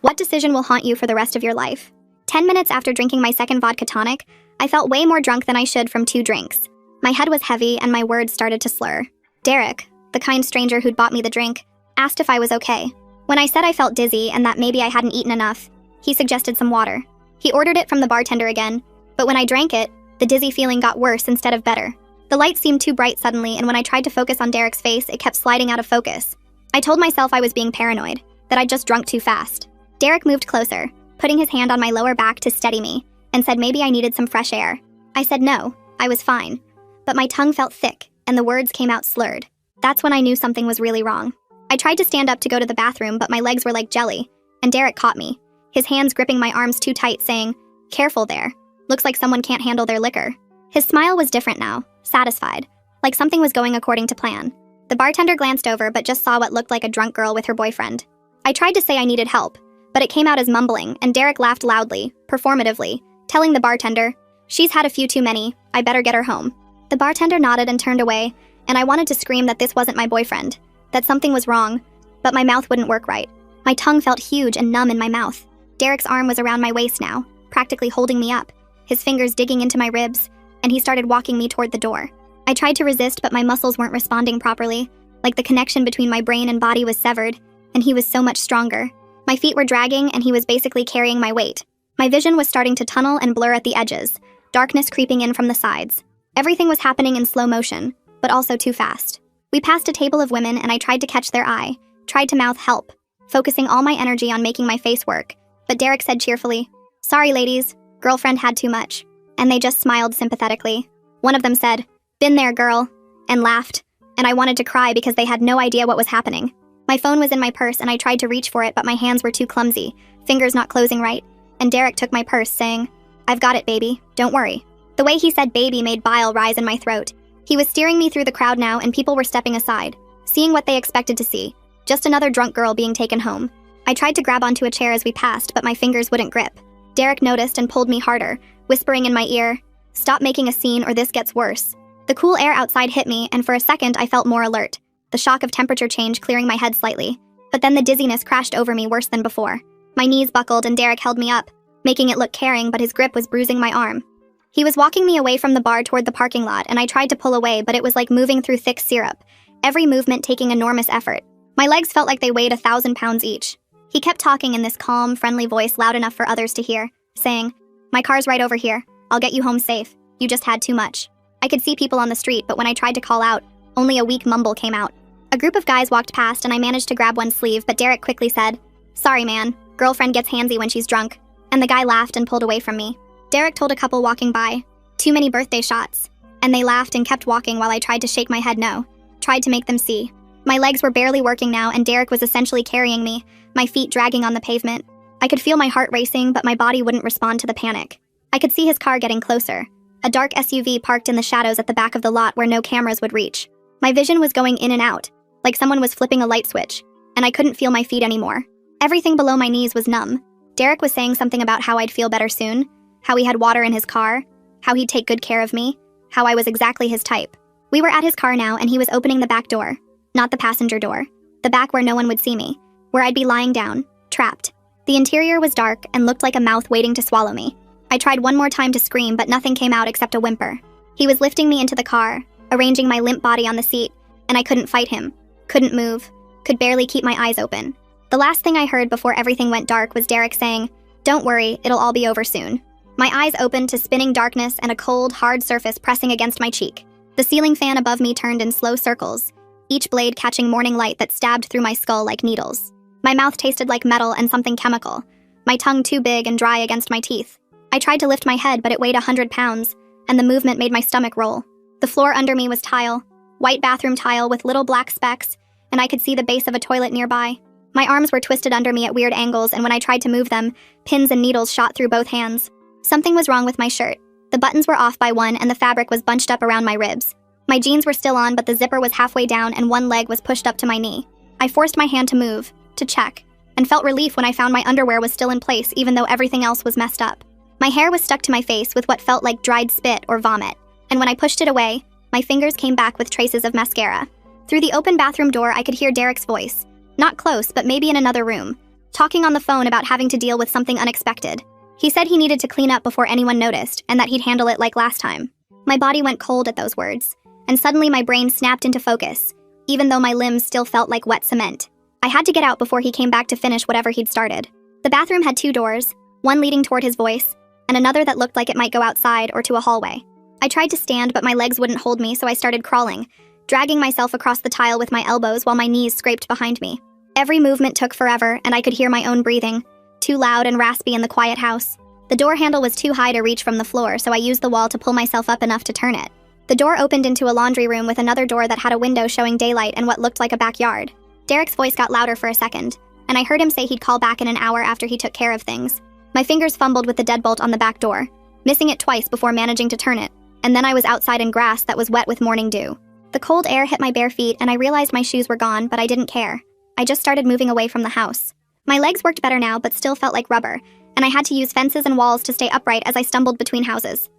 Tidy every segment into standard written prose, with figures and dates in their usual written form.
What decision will haunt you for the rest of your life? 10 minutes after drinking my second vodka tonic, I felt way more drunk than I should from 2 drinks. My head was heavy and my words started to slur. Derek, the kind stranger who'd bought me the drink, asked if I was okay. When I said I felt dizzy and that maybe I hadn't eaten enough, he suggested some water. He ordered it from the bartender again, but when I drank it, the dizzy feeling got worse instead of better. The light seemed too bright suddenly, and when I tried to focus on Derek's face, it kept sliding out of focus. I told myself I was being paranoid, that I'd just drunk too fast. Derek moved closer, putting his hand on my lower back to steady me, and said maybe I needed some fresh air. I said no, I was fine. But my tongue felt thick, and the words came out slurred. That's when I knew something was really wrong. I tried to stand up to go to the bathroom, but my legs were like jelly, and Derek caught me, his hands gripping my arms too tight, saying, "Careful there. Looks like someone can't handle their liquor." His smile was different now, satisfied, like something was going according to plan. The bartender glanced over but just saw what looked like a drunk girl with her boyfriend. I tried to say I needed help, but it came out as mumbling, and Derek laughed loudly, performatively, telling the bartender, "She's had a few too many, I better get her home." The bartender nodded and turned away, and I wanted to scream that this wasn't my boyfriend, that something was wrong, but my mouth wouldn't work right. My tongue felt huge and numb in my mouth. Derek's arm was around my waist now, practically holding me up, his fingers digging into my ribs, and he started walking me toward the door. I tried to resist, but my muscles weren't responding properly, like the connection between my brain and body was severed, and he was so much stronger. My feet were dragging, and he was basically carrying my weight. My vision was starting to tunnel and blur at the edges, darkness creeping in from the sides. Everything was happening in slow motion, but also too fast. We passed a table of women, and I tried to catch their eye, tried to mouth help, focusing all my energy on making my face work. But Derek said cheerfully, "Sorry, ladies, girlfriend had too much." And they just smiled sympathetically. One of them said, "Been there, girl," and laughed, and I wanted to cry because they had no idea what was happening. My phone was in my purse, and I tried to reach for it, but my hands were too clumsy, fingers not closing right, and Derek took my purse, saying, "I've got it, baby, don't worry." The way he said baby made bile rise in my throat. He was steering me through the crowd now, and people were stepping aside, seeing what they expected to see, just another drunk girl being taken home. I tried to grab onto a chair as we passed, but my fingers wouldn't grip. Derek noticed and pulled me harder, whispering in my ear, "Stop making a scene or this gets worse." The cool air outside hit me, and for a second I felt more alert, the shock of temperature change clearing my head slightly. But then the dizziness crashed over me worse than before. My knees buckled and Derek held me up, making it look caring, but his grip was bruising my arm. He was walking me away from the bar toward the parking lot, and I tried to pull away, but it was like moving through thick syrup, every movement taking enormous effort. My legs felt like they weighed 1,000 pounds each. He kept talking in this calm, friendly voice loud enough for others to hear, saying, "My car's right over here. I'll get you home safe. You just had too much." I could see people on the street, but when I tried to call out, only a weak mumble came out. A group of guys walked past, and I managed to grab one sleeve, but Derek quickly said, "Sorry, man. Girlfriend gets handsy when she's drunk." And the guy laughed and pulled away from me. Derek told a couple walking by, "Too many birthday shots." And they laughed and kept walking while I tried to shake my head no, tried to make them see. My legs were barely working now, and Derek was essentially carrying me, my feet dragging on the pavement. I could feel my heart racing, but my body wouldn't respond to the panic. I could see his car getting closer, a dark SUV parked in the shadows at the back of the lot where no cameras would reach. My vision was going in and out, like someone was flipping a light switch, and I couldn't feel my feet anymore. Everything below my knees was numb. Derek was saying something about how I'd feel better soon, how he had water in his car, how he'd take good care of me, how I was exactly his type. We were at his car now, and he was opening the back door, not the passenger door, the back where no one would see me, where I'd be lying down, trapped. The interior was dark and looked like a mouth waiting to swallow me. I tried one more time to scream, but nothing came out except a whimper. He was lifting me into the car, arranging my limp body on the seat, and I couldn't fight him, couldn't move, could barely keep my eyes open. The last thing I heard before everything went dark was Derek saying, "Don't worry, it'll all be over soon." My eyes opened to spinning darkness and a cold, hard surface pressing against my cheek. The ceiling fan above me turned in slow circles, each blade catching morning light that stabbed through my skull like needles. My mouth tasted like metal and something chemical, my tongue too big and dry against my teeth. I tried to lift my head, but it weighed 100 pounds, and the movement made my stomach roll. The floor under me was tile, white bathroom tile with little black specks, and I could see the base of a toilet nearby. My arms were twisted under me at weird angles, and when I tried to move them, pins and needles shot through both hands. Something was wrong with my shirt. The buttons were off by one, and the fabric was bunched up around my ribs. My jeans were still on, but the zipper was halfway down, and one leg was pushed up to my knee. I forced my hand to move, to check, and felt relief when I found my underwear was still in place, even though everything else was messed up. My hair was stuck to my face with what felt like dried spit or vomit, and when I pushed it away, my fingers came back with traces of mascara. Through the open bathroom door, I could hear Derek's voice. Not close, but maybe in another room. talking on the phone about having to deal with something unexpected. He said he needed to clean up before anyone noticed, and that he'd handle it like last time. My body went cold at those words, and suddenly my brain snapped into focus, even though my limbs still felt like wet cement. I had to get out before he came back to finish whatever he'd started. The bathroom had 2 doors, one leading toward his voice, and another that looked like it might go outside or to a hallway. I tried to stand, but my legs wouldn't hold me, so I started crawling, dragging myself across the tile with my elbows while my knees scraped behind me. Every movement took forever, and I could hear my own breathing, too loud and raspy in the quiet house. The door handle was too high to reach from the floor, so I used the wall to pull myself up enough to turn it. The door opened into a laundry room with another door that had a window showing daylight and what looked like a backyard. Derek's voice got louder for a second, and I heard him say he'd call back in an hour after he took care of things. My fingers fumbled with the deadbolt on the back door, missing it twice before managing to turn it, and then I was outside in grass that was wet with morning dew. The cold air hit my bare feet, and I realized my shoes were gone, but I didn't care. I just started moving away from the house. My legs worked better now, but still felt like rubber, and I had to use fences and walls to stay upright as I stumbled between houses.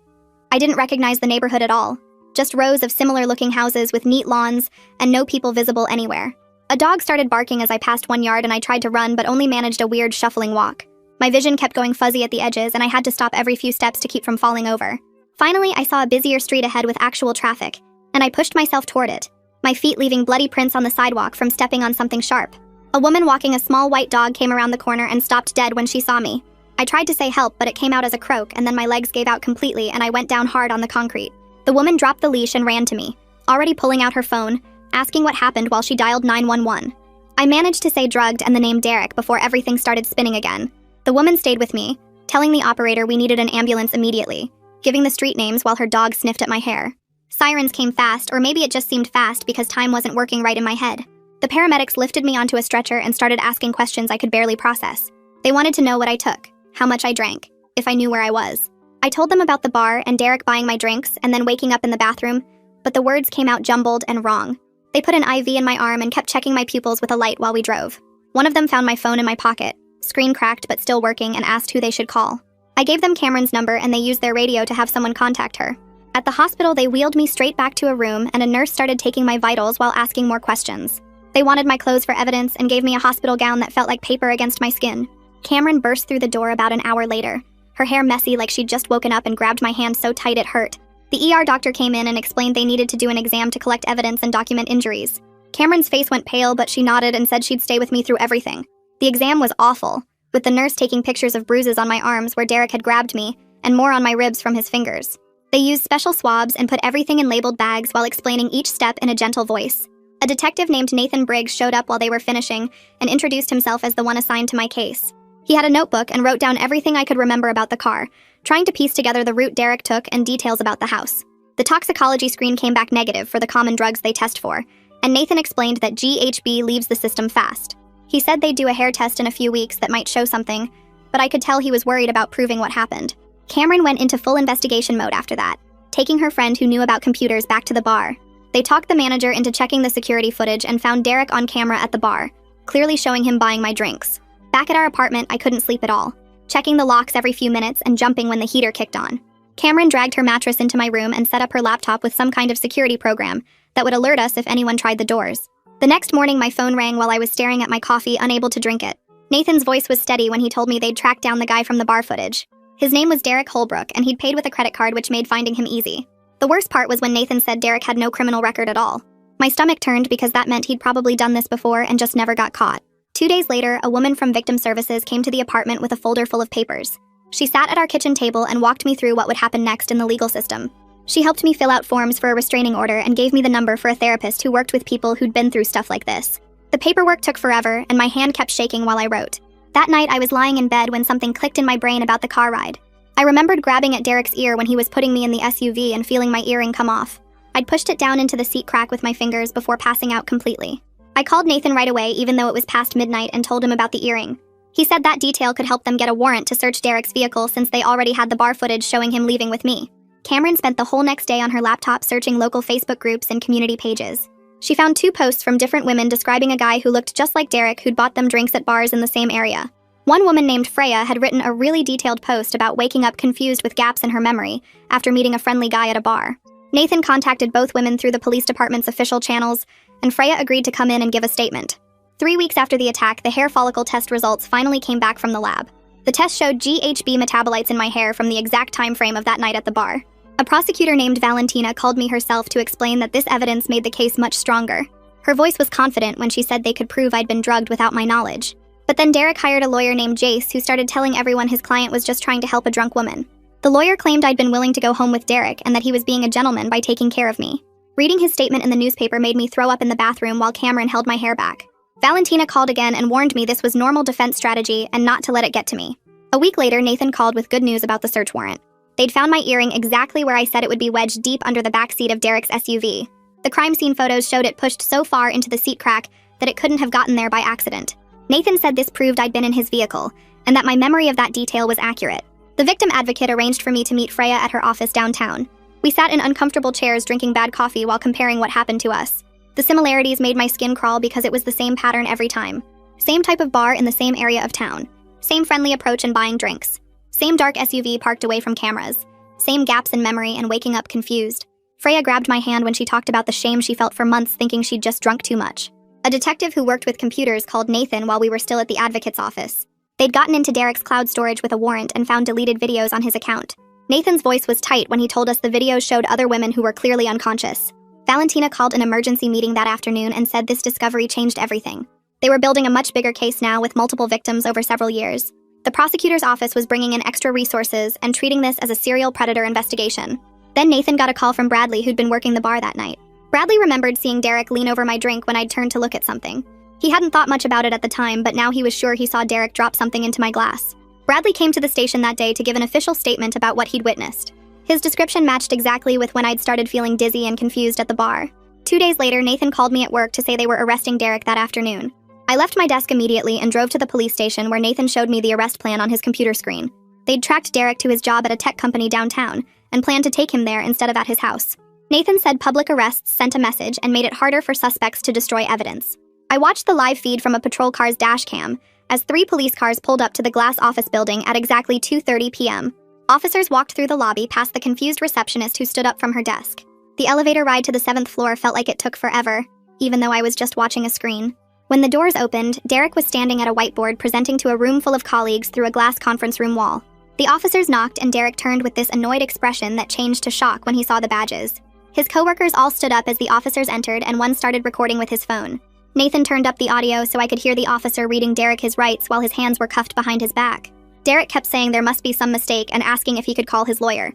I didn't recognize the neighborhood at all, just rows of similar-looking houses with neat lawns and no people visible anywhere. A dog started barking as I passed 1 yard, and I tried to run but only managed a weird shuffling walk. My vision kept going fuzzy at the edges, and I had to stop every few steps to keep from falling over. Finally, I saw a busier street ahead with actual traffic, and I pushed myself toward it, my feet leaving bloody prints on the sidewalk from stepping on something sharp. A woman walking a small white dog came around the corner and stopped dead when she saw me. I tried to say help, but it came out as a croak, and then my legs gave out completely and I went down hard on the concrete. The woman dropped the leash and ran to me, already pulling out her phone, asking what happened while she dialed 911. I managed to say drugged and the name Derek before everything started spinning again. The woman stayed with me, telling the operator we needed an ambulance immediately, giving the street names while her dog sniffed at my hair. Sirens came fast, or maybe it just seemed fast because time wasn't working right in my head. The paramedics lifted me onto a stretcher and started asking questions I could barely process. They wanted to know what I took, how much I drank, if I knew where I was. I told them about the bar and Derek buying my drinks and then waking up in the bathroom, but the words came out jumbled and wrong. They put an IV in my arm and kept checking my pupils with a light while we drove. One of them found my phone in my pocket, screen cracked but still working, and asked who they should call. I gave them Cameron's number and they used their radio to have someone contact her. At the hospital, they wheeled me straight back to a room and a nurse started taking my vitals while asking more questions. They wanted my clothes for evidence and gave me a hospital gown that felt like paper against my skin. Cameron burst through the door about an hour later, her hair messy like she'd just woken up, and grabbed my hand so tight it hurt. The ER doctor came in and explained they needed to do an exam to collect evidence and document injuries. Cameron's face went pale, but she nodded and said she'd stay with me through everything. The exam was awful, with the nurse taking pictures of bruises on my arms where Derek had grabbed me, and more on my ribs from his fingers. They used special swabs and put everything in labeled bags while explaining each step in a gentle voice. A detective named Nathan Briggs showed up while they were finishing and introduced himself as the one assigned to my case. He had a notebook and wrote down everything I could remember about the car, trying to piece together the route Derek took and details about the house. The toxicology screen came back negative for the common drugs they test for, and Nathan explained that GHB leaves the system fast. He said they'd do a hair test in a few weeks that might show something, but I could tell he was worried about proving what happened. Cameron went into full investigation mode after that, taking her friend who knew about computers back to the bar. They talked the manager into checking the security footage and found Derek on camera at the bar, clearly showing him buying my drinks. Back at our apartment, I couldn't sleep at all, checking the locks every few minutes and jumping when the heater kicked on. Cameron dragged her mattress into my room and set up her laptop with some kind of security program that would alert us if anyone tried the doors. The next morning, my phone rang while I was staring at my coffee, unable to drink it. Nathan's voice was steady when he told me they'd tracked down the guy from the bar footage. His name was Derek Holbrook, and he'd paid with a credit card, which made finding him easy. The worst part was when Nathan said Derek had no criminal record at all. My stomach turned because that meant he'd probably done this before and just never got caught. 2 days later, a woman from Victim Services came to the apartment with a folder full of papers. She sat at our kitchen table and walked me through what would happen next in the legal system. She helped me fill out forms for a restraining order and gave me the number for a therapist who worked with people who'd been through stuff like this. The paperwork took forever, and my hand kept shaking while I wrote. That night, I was lying in bed when something clicked in my brain about the car ride. I remembered grabbing at Derek's ear when he was putting me in the SUV and feeling my earring come off. I'd pushed it down into the seat crack with my fingers before passing out completely. I called Nathan right away, even though it was past midnight, and told him about the earring. He said that detail could help them get a warrant to search Derek's vehicle since they already had the bar footage showing him leaving with me. Cameron spent the whole next day on her laptop searching local Facebook groups and community pages. She found 2 posts from different women describing a guy who looked just like Derek who'd bought them drinks at bars in the same area. One woman named Freya had written a really detailed post about waking up confused with gaps in her memory after meeting a friendly guy at a bar. Nathan contacted both women through the police department's official channels, and Freya agreed to come in and give a statement. 3 weeks after the attack, the hair follicle test results finally came back from the lab. The test showed GHB metabolites in my hair from the exact time frame of that night at the bar. A prosecutor named Valentina called me herself to explain that this evidence made the case much stronger. Her voice was confident when she said they could prove I'd been drugged without my knowledge. But then Derek hired a lawyer named Jace who started telling everyone his client was just trying to help a drunk woman. The lawyer claimed I'd been willing to go home with Derek and that he was being a gentleman by taking care of me. Reading his statement in the newspaper made me throw up in the bathroom while Cameron held my hair back. Valentina called again and warned me this was normal defense strategy and not to let it get to me. A week later, Nathan called with good news about the search warrant. They'd found my earring exactly where I said it would be, wedged deep under the back seat of Derek's SUV. The crime scene photos showed it pushed so far into the seat crack that it couldn't have gotten there by accident. Nathan said this proved I'd been in his vehicle, and that my memory of that detail was accurate. The victim advocate arranged for me to meet Freya at her office downtown. We sat in uncomfortable chairs drinking bad coffee while comparing what happened to us. The similarities made my skin crawl because it was the same pattern every time. Same type of bar in the same area of town. Same friendly approach in buying drinks. Same dark SUV parked away from cameras. Same gaps in memory and waking up confused. Freya grabbed my hand when she talked about the shame she felt for months thinking she'd just drunk too much. A detective who worked with computers called Nathan while we were still at the advocate's office. They'd gotten into Derek's cloud storage with a warrant and found deleted videos on his account. Nathan's voice was tight when he told us the videos showed other women who were clearly unconscious. Valentina called an emergency meeting that afternoon and said this discovery changed everything. They were building a much bigger case now with multiple victims over several years. The prosecutor's office was bringing in extra resources and treating this as a serial predator investigation. Then Nathan got a call from Bradley, who'd been working the bar that night. Bradley remembered seeing Derek lean over my drink when I'd turned to look at something. He hadn't thought much about it at the time, but now he was sure he saw Derek drop something into my glass. Bradley came to the station that day to give an official statement about what he'd witnessed. His description matched exactly with when I'd started feeling dizzy and confused at the bar. 2 days later, Nathan called me at work to say they were arresting Derek that afternoon. I left my desk immediately and drove to the police station where Nathan showed me the arrest plan on his computer screen. They'd tracked Derek to his job at a tech company downtown and planned to take him there instead of at his house. Nathan said public arrests sent a message and made it harder for suspects to destroy evidence. I watched the live feed from a patrol car's dash cam as 3 police cars pulled up to the glass office building at exactly 2:30 p.m. Officers walked through the lobby past the confused receptionist who stood up from her desk. The elevator ride to the 7th floor felt like it took forever, even though I was just watching a screen. When the doors opened, Derek was standing at a whiteboard presenting to a room full of colleagues through a glass conference room wall. The officers knocked and Derek turned with this annoyed expression that changed to shock when he saw the badges. His coworkers all stood up as the officers entered and one started recording with his phone. Nathan turned up the audio so I could hear the officer reading Derek his rights while his hands were cuffed behind his back. Derek kept saying there must be some mistake and asking if he could call his lawyer.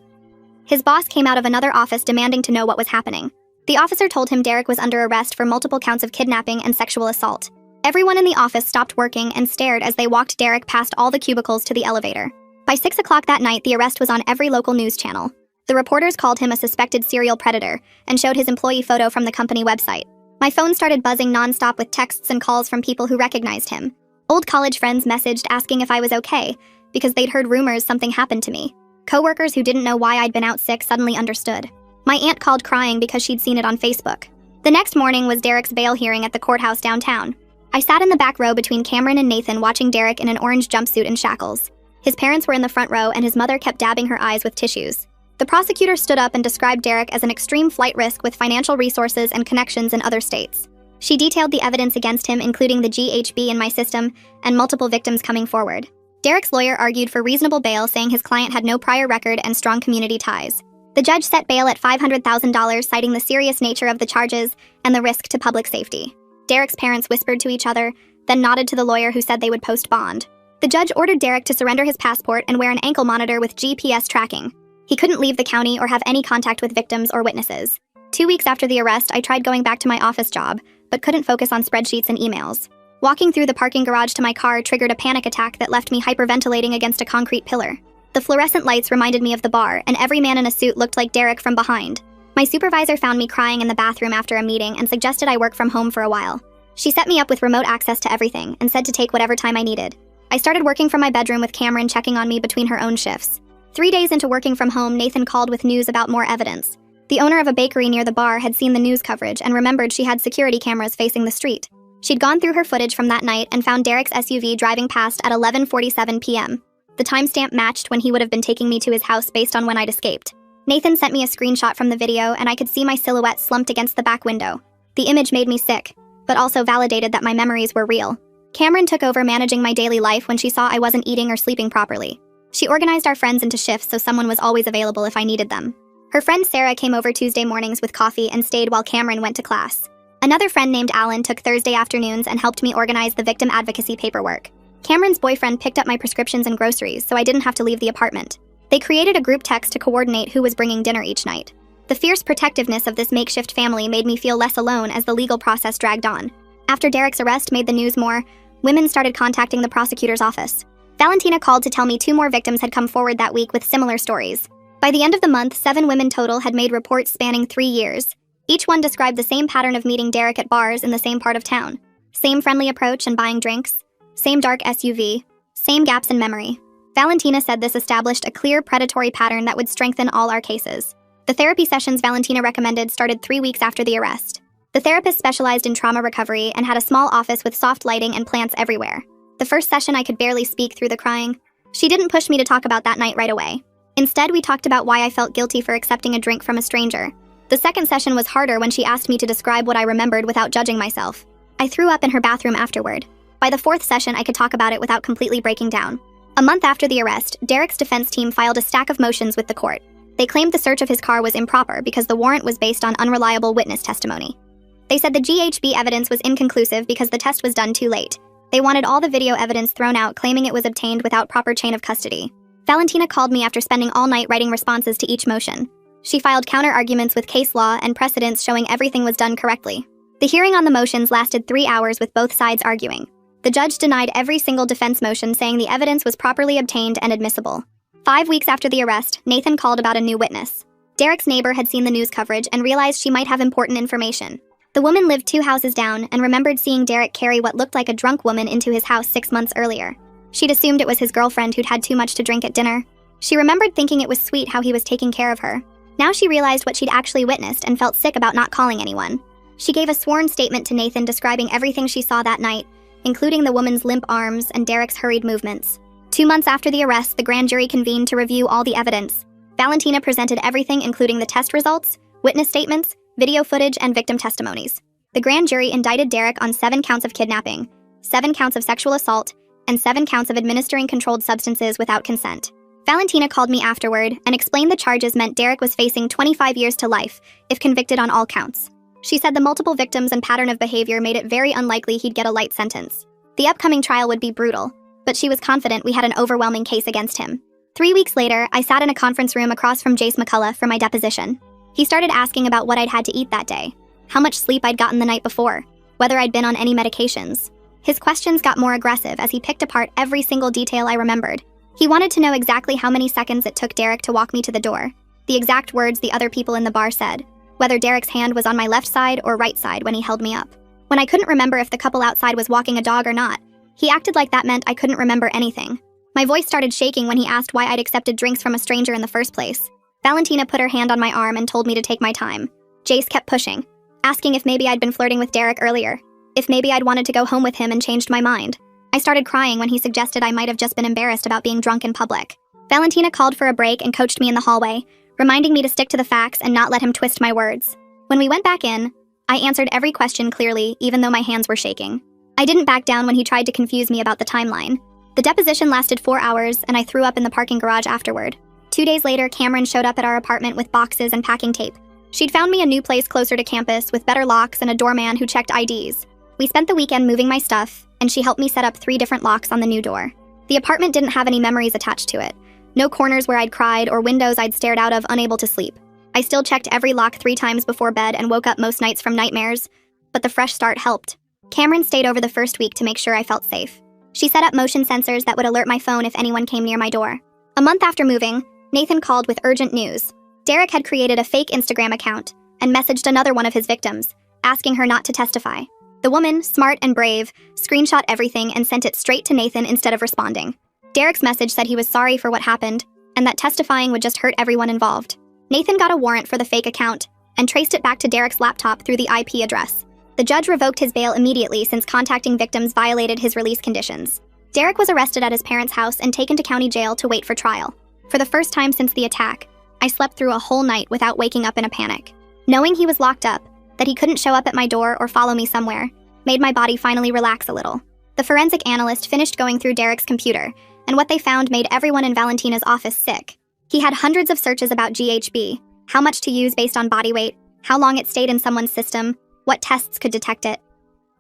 His boss came out of another office demanding to know what was happening. The officer told him Derek was under arrest for multiple counts of kidnapping and sexual assault. Everyone in the office stopped working and stared as they walked Derek past all the cubicles to the elevator. By 6 o'clock that night, the arrest was on every local news channel. The reporters called him a suspected serial predator and showed his employee photo from the company website. My phone started buzzing nonstop with texts and calls from people who recognized him. Old college friends messaged asking if I was okay because they'd heard rumors something happened to me. Coworkers who didn't know why I'd been out sick suddenly understood. My aunt called crying because she'd seen it on Facebook. The next morning was Derek's bail hearing at the courthouse downtown. I sat in the back row between Cameron and Nathan watching Derek in an orange jumpsuit and shackles. His parents were in the front row and his mother kept dabbing her eyes with tissues. The prosecutor stood up and described Derek as an extreme flight risk with financial resources and connections in other states. She detailed the evidence against him, including the GHB in my system and multiple victims coming forward. Derek's lawyer argued for reasonable bail, saying his client had no prior record and strong community ties. The judge set bail at $500,000, citing the serious nature of the charges and the risk to public safety. Derek's parents whispered to each other, then nodded to the lawyer who said they would post bond. The judge ordered Derek to surrender his passport and wear an ankle monitor with GPS tracking. He couldn't leave the county or have any contact with victims or witnesses. 2 weeks after the arrest, I tried going back to my office job, but couldn't focus on spreadsheets and emails. Walking through the parking garage to my car triggered a panic attack that left me hyperventilating against a concrete pillar. The fluorescent lights reminded me of the bar, and every man in a suit looked like Derek from behind. My supervisor found me crying in the bathroom after a meeting and suggested I work from home for a while. She set me up with remote access to everything and said to take whatever time I needed. I started working from my bedroom with Cameron checking on me between her own shifts. 3 days into working from home, Nathan called with news about more evidence. The owner of a bakery near the bar had seen the news coverage and remembered she had security cameras facing the street. She'd gone through her footage from that night and found Derek's SUV driving past at 11:47 p.m. The timestamp matched when he would have been taking me to his house based on when I'd escaped. Nathan sent me a screenshot from the video and I could see my silhouette slumped against the back window. The image made me sick. but also validated that my memories were real. Cameron took over managing my daily life when she saw I wasn't eating or sleeping properly. She organized our friends into shifts so someone was always available if I needed them. Her friend Sarah came over Tuesday mornings with coffee and stayed while Cameron went to class. Another friend named Alan took Thursday afternoons and helped me organize the victim advocacy paperwork. Cameron's boyfriend picked up my prescriptions and groceries, so I didn't have to leave the apartment. They created a group text to coordinate who was bringing dinner each night. The fierce protectiveness of this makeshift family made me feel less alone as the legal process dragged on. After Derek's arrest made the news more, women started contacting the prosecutor's office. Valentina called to tell me 2 more victims had come forward that week with similar stories. By the end of the month, 7 women total had made reports spanning 3 years. Each one described the same pattern of meeting Derek at bars in the same part of town. Same friendly approach and buying drinks. Same dark SUV. Same gaps in memory. Valentina said this established a clear predatory pattern that would strengthen all our cases. The therapy sessions Valentina recommended started 3 weeks after the arrest. The therapist specialized in trauma recovery and had a small office with soft lighting and plants everywhere. The first session I could barely speak through the crying. She didn't push me to talk about that night right away. Instead, we talked about why I felt guilty for accepting a drink from a stranger. The second session was harder when she asked me to describe what I remembered without judging myself. I threw up in her bathroom afterward. By the 4th session, I could talk about it without completely breaking down. A month after the arrest, Derek's defense team filed a stack of motions with the court. They claimed the search of his car was improper because the warrant was based on unreliable witness testimony. They said the GHB evidence was inconclusive because the test was done too late. They wanted all the video evidence thrown out, claiming it was obtained without proper chain of custody. Valentina called me after spending all night writing responses to each motion. She filed counter-arguments with case law and precedents showing everything was done correctly. The hearing on the motions lasted 3 hours with both sides arguing. The judge denied every single defense motion, saying the evidence was properly obtained and admissible. 5 weeks after the arrest, Nathan called about a new witness. Derek's neighbor had seen the news coverage and realized she might have important information. The woman lived 2 houses down and remembered seeing Derek carry what looked like a drunk woman into his house 6 months earlier. She'd assumed it was his girlfriend who'd had too much to drink at dinner. She remembered thinking it was sweet how he was taking care of her. Now she realized what she'd actually witnessed and felt sick about not calling anyone. She gave a sworn statement to Nathan describing everything she saw that night, including the woman's limp arms and Derek's hurried movements. 2 months after the arrest, the grand jury convened to review all the evidence. Valentina presented everything, including the test results, witness statements, video footage, and victim testimonies. The grand jury indicted Derek on 7 counts of kidnapping, 7 counts of sexual assault, and 7 counts of administering controlled substances without consent. Valentina called me afterward and explained the charges meant Derek was facing 25 years to life if convicted on all counts. She said the multiple victims and pattern of behavior made it very unlikely he'd get a light sentence. The upcoming trial would be brutal, but she was confident we had an overwhelming case against him. 3 weeks later, I sat in a conference room across from Jace McCullough for my deposition. He started asking about what I'd had to eat that day, how much sleep I'd gotten the night before, whether I'd been on any medications. His questions got more aggressive as he picked apart every single detail I remembered. He wanted to know exactly how many seconds it took Derek to walk me to the door, the exact words the other people in the bar said, whether Derek's hand was on my left side or right side when he held me up. When I couldn't remember if the couple outside was walking a dog or not, he acted like that meant I couldn't remember anything. My voice started shaking when he asked why I'd accepted drinks from a stranger in the first place. Valentina put her hand on my arm and told me to take my time. Jace kept pushing, asking if maybe I'd been flirting with Derek earlier, if maybe I'd wanted to go home with him and changed my mind. I started crying when he suggested I might have just been embarrassed about being drunk in public. Valentina called for a break and coached me in the hallway, reminding me to stick to the facts and not let him twist my words. When we went back in, I answered every question clearly, even though my hands were shaking. I didn't back down when he tried to confuse me about the timeline. The deposition lasted 4 hours, and I threw up in the parking garage afterward. 2 days later, Cameron showed up at our apartment with boxes and packing tape. She'd found me a new place closer to campus with better locks and a doorman who checked IDs. We spent the weekend moving my stuff, and she helped me set up 3 different locks on the new door. The apartment didn't have any memories attached to it. No corners where I'd cried or windows I'd stared out of unable to sleep. I still checked every lock 3 times before bed and woke up most nights from nightmares, but the fresh start helped. Cameron stayed over the first week to make sure I felt safe. She set up motion sensors that would alert my phone if anyone came near my door. A month after moving, Nathan called with urgent news. Derek had created a fake Instagram account and messaged another one of his victims, asking her not to testify. The woman, smart and brave, screenshot everything and sent it straight to Nathan instead of responding. Derek's message said he was sorry for what happened and that testifying would just hurt everyone involved. Nathan got a warrant for the fake account and traced it back to Derek's laptop through the IP address. The judge revoked his bail immediately since contacting victims violated his release conditions. Derek was arrested at his parents' house and taken to county jail to wait for trial. For the first time since the attack, I slept through a whole night without waking up in a panic. Knowing he was locked up, that he couldn't show up at my door or follow me somewhere, made my body finally relax a little. The forensic analyst finished going through Derek's computer, and what they found made everyone in Valentina's office sick. He had hundreds of searches about GHB, how much to use based on body weight, how long it stayed in someone's system, what tests could detect it.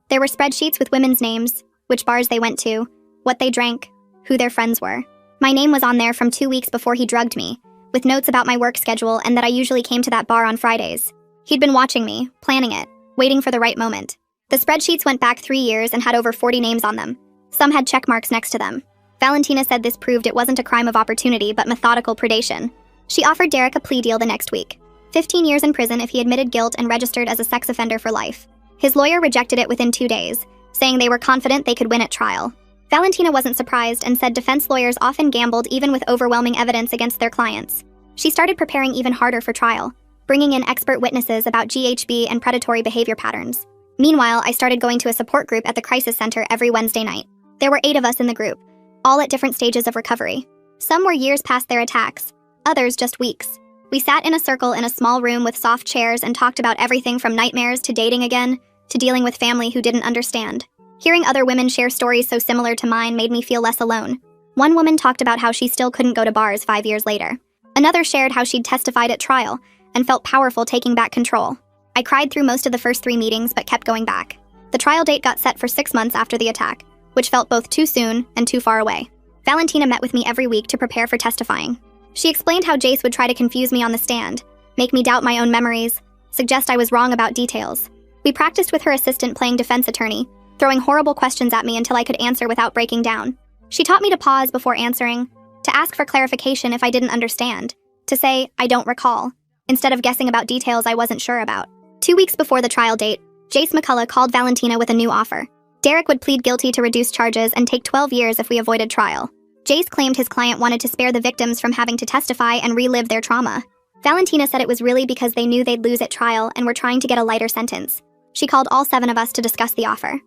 There were spreadsheets with women's names, which bars they went to, what they drank, who their friends were. My name was on there from 2 weeks before he drugged me, with notes about my work schedule and that I usually came to that bar on Fridays. He'd been watching me, planning it, waiting for the right moment. The spreadsheets went back 3 years and had over 40 names on them. Some had check marks next to them. Valentina said this proved it wasn't a crime of opportunity but methodical predation. She offered Derek a plea deal the next week. 15 years in prison if he admitted guilt and registered as a sex offender for life. His lawyer rejected it within 2 days, saying they were confident they could win at trial. Valentina wasn't surprised and said defense lawyers often gambled even with overwhelming evidence against their clients. She started preparing even harder for trial, bringing in expert witnesses about GHB and predatory behavior patterns. Meanwhile, I started going to a support group at the crisis center every Wednesday night. There were 8 of us in the group, all at different stages of recovery. Some were years past their attacks, others just weeks. We sat in a circle in a small room with soft chairs and talked about everything from nightmares to dating again, to dealing with family who didn't understand. Hearing other women share stories so similar to mine made me feel less alone. One woman talked about how she still couldn't go to bars 5 years later. Another shared how she'd testified at trial and felt powerful taking back control. I cried through most of the first 3 meetings but kept going back. The trial date got set for 6 months after the attack, which felt both too soon and too far away. Valentina met with me every week to prepare for testifying. She explained how Jace would try to confuse me on the stand, make me doubt my own memories, suggest I was wrong about details. We practiced with her assistant playing defense attorney, throwing horrible questions at me until I could answer without breaking down. She taught me to pause before answering, to ask for clarification if I didn't understand, to say, I don't recall, instead of guessing about details I wasn't sure about. 2 weeks before the trial date, Jace McCullough called Valentina with a new offer. Derek would plead guilty to reduced charges and take 12 years if we avoided trial. Jace claimed his client wanted to spare the victims from having to testify and relive their trauma. Valentina said it was really because they knew they'd lose at trial and were trying to get a lighter sentence. She called all 7 of us to discuss the offer.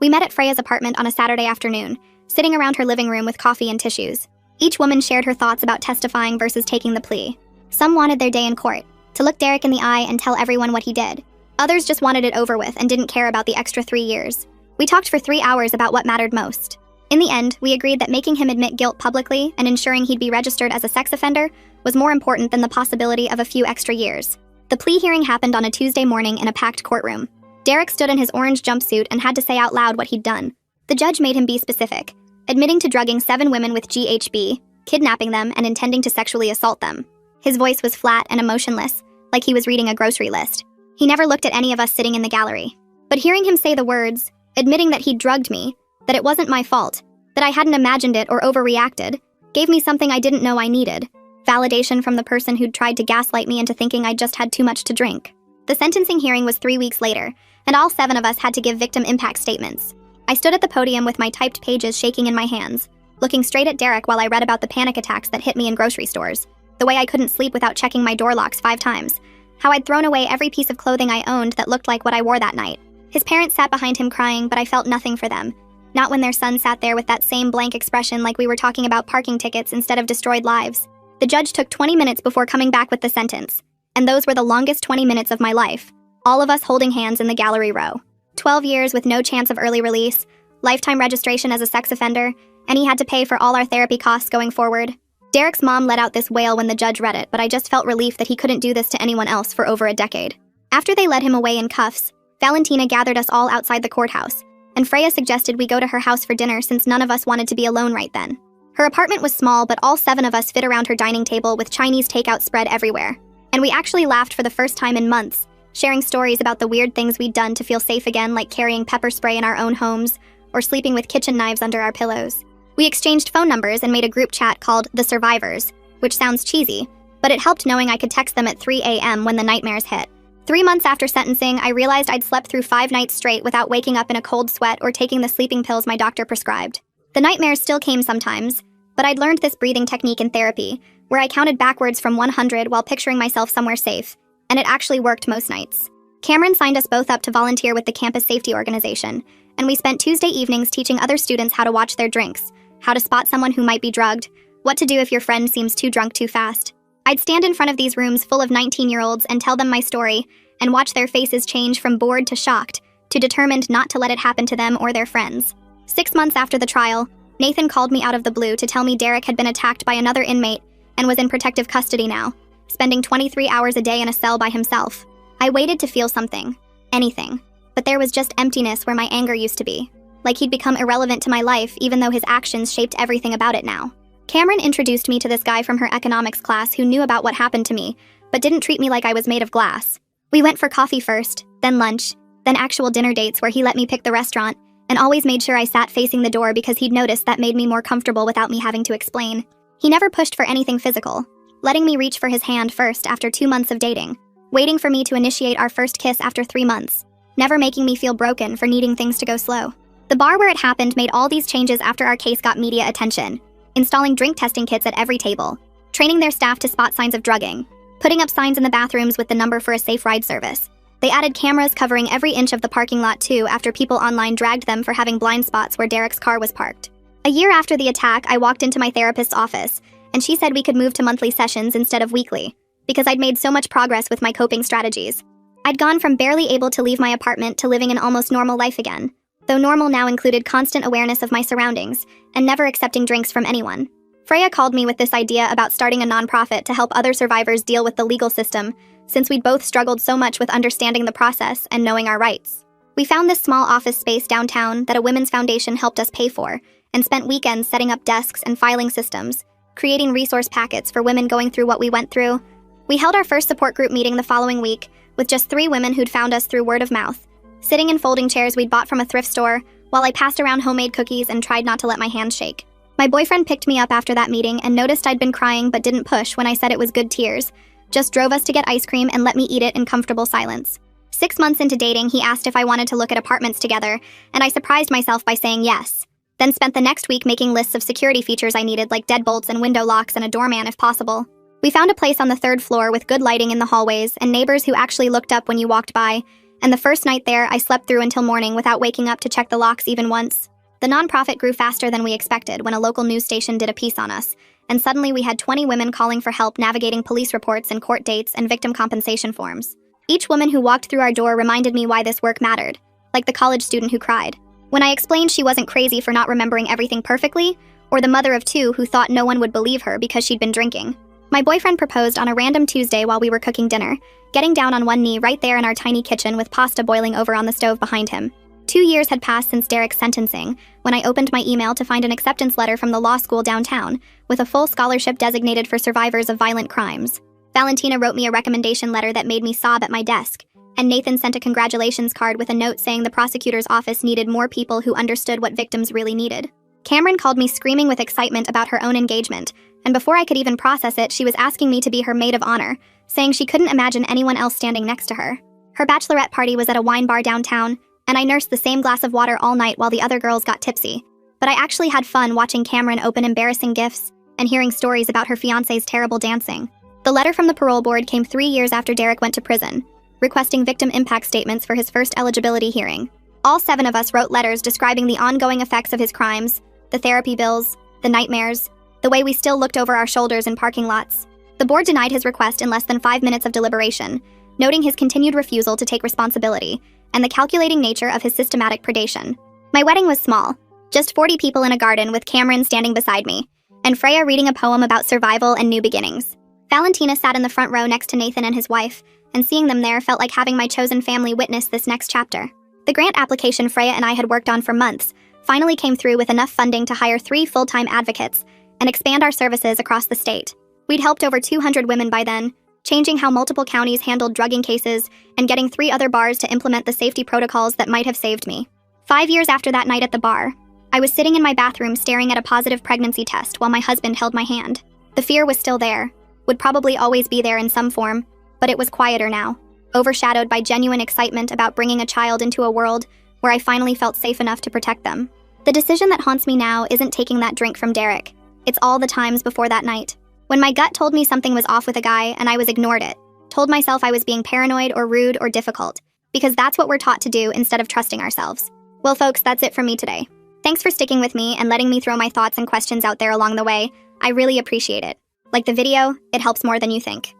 We met at Freya's apartment on a Saturday afternoon, sitting around her living room with coffee and tissues. Each woman shared her thoughts about testifying versus taking the plea. Some wanted their day in court, to look Derek in the eye and tell everyone what he did. Others just wanted it over with and didn't care about the extra 3 years. We talked for 3 hours about what mattered most. In the end, we agreed that making him admit guilt publicly and ensuring he'd be registered as a sex offender was more important than the possibility of a few extra years. The plea hearing happened on a Tuesday morning in a packed courtroom. Derek stood in his orange jumpsuit and had to say out loud what he'd done. The judge made him be specific, admitting to drugging 7 women with GHB, kidnapping them, and intending to sexually assault them. His voice was flat and emotionless, like he was reading a grocery list. He never looked at any of us sitting in the gallery. But hearing him say the words, admitting that he'd drugged me, that it wasn't my fault, that I hadn't imagined it or overreacted, gave me something I didn't know I needed. Validation from the person who'd tried to gaslight me into thinking I just had too much to drink. The sentencing hearing was 3 weeks later, and all 7 of us had to give victim impact statements. I stood at the podium with my typed pages shaking in my hands, looking straight at Derek while I read about the panic attacks that hit me in grocery stores, the way I couldn't sleep without checking my door locks 5 times, how I'd thrown away every piece of clothing I owned that looked like what I wore that night. His parents sat behind him crying, but I felt nothing for them. Not when their son sat there with that same blank expression like we were talking about parking tickets instead of destroyed lives. The judge took 20 minutes before coming back with the sentence, and those were the longest 20 minutes of my life, all of us holding hands in the gallery row. 12 years with no chance of early release, lifetime registration as a sex offender, and he had to pay for all our therapy costs going forward. Derek's mom let out this wail when the judge read it, but I just felt relief that he couldn't do this to anyone else for over a decade. After they led him away in cuffs, Valentina gathered us all outside the courthouse, and Freya suggested we go to her house for dinner since none of us wanted to be alone right then. Her apartment was small, but all 7 of us fit around her dining table with Chinese takeout spread everywhere. And we actually laughed for the first time in months, sharing stories about the weird things we'd done to feel safe again, like carrying pepper spray in our own homes, or sleeping with kitchen knives under our pillows. We exchanged phone numbers and made a group chat called The Survivors, which sounds cheesy, but it helped knowing I could text them at 3 a.m. when the nightmares hit. 3 months after sentencing, I realized I'd slept through 5 nights straight without waking up in a cold sweat or taking the sleeping pills my doctor prescribed. The nightmares still came sometimes, but I'd learned this breathing technique in therapy, where I counted backwards from 100 while picturing myself somewhere safe, and it actually worked most nights. Cameron signed us both up to volunteer with the campus safety organization, and we spent Tuesday evenings teaching other students how to watch their drinks, how to spot someone who might be drugged, what to do if your friend seems too drunk too fast. I'd stand in front of these rooms full of 19-year-olds and tell them my story, and watch their faces change from bored to shocked, too determined not to let it happen to them or their friends. 6 months after the trial, Nathan called me out of the blue to tell me Derek had been attacked by another inmate and was in protective custody now, spending 23 hours a day in a cell by himself. I waited to feel something, anything, but there was just emptiness where my anger used to be, like he'd become irrelevant to my life even though his actions shaped everything about it now. Cameron introduced me to this guy from her economics class who knew about what happened to me, but didn't treat me like I was made of glass. We went for coffee first, then lunch, then actual dinner dates where he let me pick the restaurant, and always made sure I sat facing the door because he'd noticed that made me more comfortable without me having to explain. He never pushed for anything physical, letting me reach for his hand first after 2 months of dating, waiting for me to initiate our first kiss after 3 months, never making me feel broken for needing things to go slow. The bar where it happened made all these changes after our case got media attention, installing drink testing kits at every table, training their staff to spot signs of drugging, putting up signs in the bathrooms with the number for a safe ride service. They added cameras covering every inch of the parking lot too after people online dragged them for having blind spots where Derek's car was parked. A year after the attack, I walked into my therapist's office, and she said we could move to monthly sessions instead of weekly, because I'd made so much progress with my coping strategies. I'd gone from barely able to leave my apartment to living an almost normal life again, though normal now included constant awareness of my surroundings and never accepting drinks from anyone. Freya called me with this idea about starting a nonprofit to help other survivors deal with the legal system, since we'd both struggled so much with understanding the process and knowing our rights. We found this small office space downtown that a women's foundation helped us pay for, and spent weekends setting up desks and filing systems, creating resource packets for women going through what we went through. We held our first support group meeting the following week, with just 3 women who'd found us through word of mouth, sitting in folding chairs we'd bought from a thrift store, while I passed around homemade cookies and tried not to let my hands shake. My boyfriend picked me up after that meeting and noticed I'd been crying but didn't push when I said it was good tears, just drove us to get ice cream and let me eat it in comfortable silence. 6 months into dating, he asked if I wanted to look at apartments together, and I surprised myself by saying yes. Then spent the next week making lists of security features I needed, like deadbolts and window locks and a doorman if possible. We found a place on the 3rd floor with good lighting in the hallways and neighbors who actually looked up when you walked by, and the first night there, I slept through until morning without waking up to check the locks even once. The nonprofit grew faster than we expected when a local news station did a piece on us, and suddenly we had 20 women calling for help navigating police reports and court dates and victim compensation forms. Each woman who walked through our door reminded me why this work mattered, like the college student who cried. When I explained she wasn't crazy for not remembering everything perfectly, or the mother of 2 who thought no one would believe her because she'd been drinking. My boyfriend proposed on a random Tuesday while we were cooking dinner, getting down on one knee right there in our tiny kitchen with pasta boiling over on the stove behind him. 2 years had passed since Derek's sentencing, when I opened my email to find an acceptance letter from the law school downtown, with a full scholarship designated for survivors of violent crimes. Valentina wrote me a recommendation letter that made me sob at my desk, and Nathan sent a congratulations card with a note saying the prosecutor's office needed more people who understood what victims really needed. Cameron called me screaming with excitement about her own engagement, and before I could even process it, she was asking me to be her maid of honor, saying she couldn't imagine anyone else standing next to her. Her bachelorette party was at a wine bar downtown, and I nursed the same glass of water all night while the other girls got tipsy. But I actually had fun watching Cameron open embarrassing gifts and hearing stories about her fiancé's terrible dancing. The letter from the parole board came 3 years after Derek went to prison, requesting victim impact statements for his first eligibility hearing. All 7 of us wrote letters describing the ongoing effects of his crimes, the therapy bills, the nightmares, the way we still looked over our shoulders in parking lots. The board denied his request in less than 5 minutes of deliberation, noting his continued refusal to take responsibility and the calculating nature of his systematic predation. My wedding was small, just 40 people in a garden with Cameron standing beside me, and Freya reading a poem about survival and new beginnings. Valentina sat in the front row next to Nathan and his wife, and seeing them there felt like having my chosen family witness this next chapter. The grant application Freya and I had worked on for months finally came through with enough funding to hire 3 full-time advocates and expand our services across the state. We'd helped over 200 women by then, changing how multiple counties handled drugging cases and getting 3 other bars to implement the safety protocols that might have saved me. 5 years after that night at the bar, I was sitting in my bathroom staring at a positive pregnancy test while my husband held my hand. The fear was still there, would probably always be there in some form, but it was quieter now, overshadowed by genuine excitement about bringing a child into a world where I finally felt safe enough to protect them. The decision that haunts me now isn't taking that drink from Derek. It's all the times before that night. When my gut told me something was off with a guy and I was ignored it, told myself I was being paranoid or rude or difficult, because that's what we're taught to do instead of trusting ourselves. Well, folks, that's it from me today. Thanks for sticking with me and letting me throw my thoughts and questions out there along the way. I really appreciate it. Like the video, it helps more than you think.